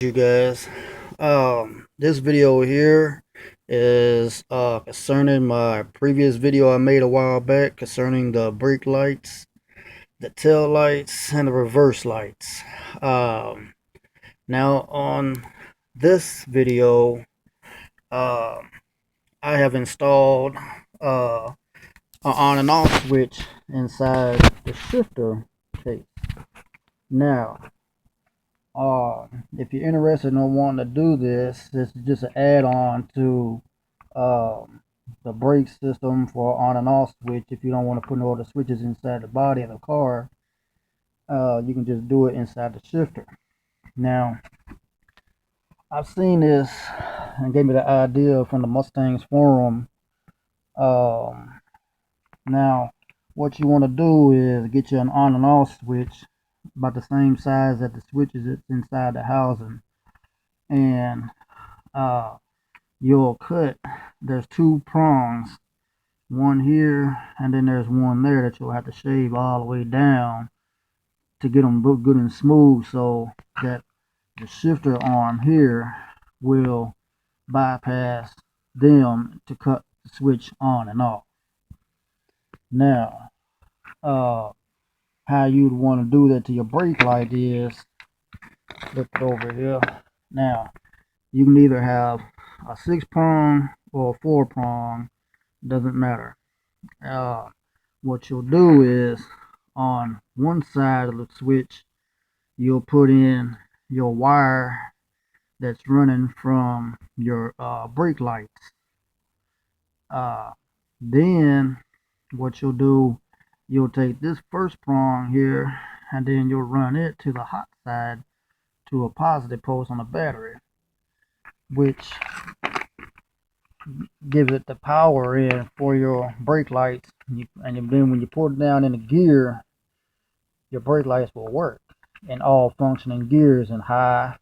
You guys, this video here is concerning my previous video I made a while back concerning the brake lights, the tail lights, and the reverse lights. Now on this video, um I have installed an on and off switch inside the shifter case. Now, if you're interested in wanting to do this, this is just an add-on to the brake system for on and off switch. If you don't want to put no other switches inside the body of the car, you can just do it inside the shifter. Now, I've seen this and gave me the idea from the Mustangs forum. Now, what you want to do is get you an on and off switch about the same size as the switches that's inside the housing, and you'll cut, there's two prongs, one here and then there's one there that you'll have to shave all the way down to get them good and smooth, so that the shifter arm here will bypass them to cut the switch on and off. Now, how you'd want to do that to your brake light is, flip it over here. Now, you can either have a 6-prong or a 4-prong, doesn't matter. What you'll do is, on one side of the switch, you'll put in your wire that's running from your brake lights. Then what you'll do, you'll take this first prong here and then you'll run it to the hot side to a positive post on the battery, which gives it the power in for your brake lights, and then when you put it down in the gear, your brake lights will work in all functioning gears, in high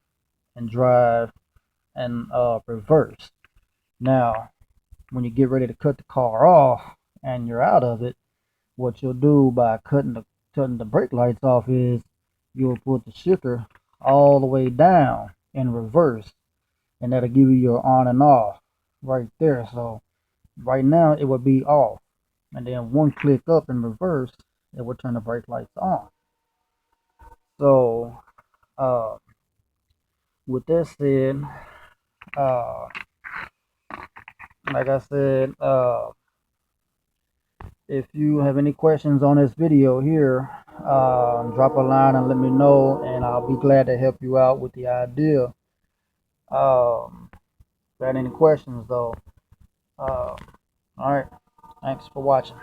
and drive and reverse. Now, when you get ready to cut the car off and you're out of it, what you'll do by cutting the brake lights off is you'll put the shifter all the way down in reverse, and that'll give you your on and off right there. So right now it would be off, and then one click up in reverse, it will turn the brake lights on. So with that said, like I said, if you have any questions on this video here, drop a line and let me know, and I'll be glad to help you out with the idea. If you had any questions though, alright, thanks for watching.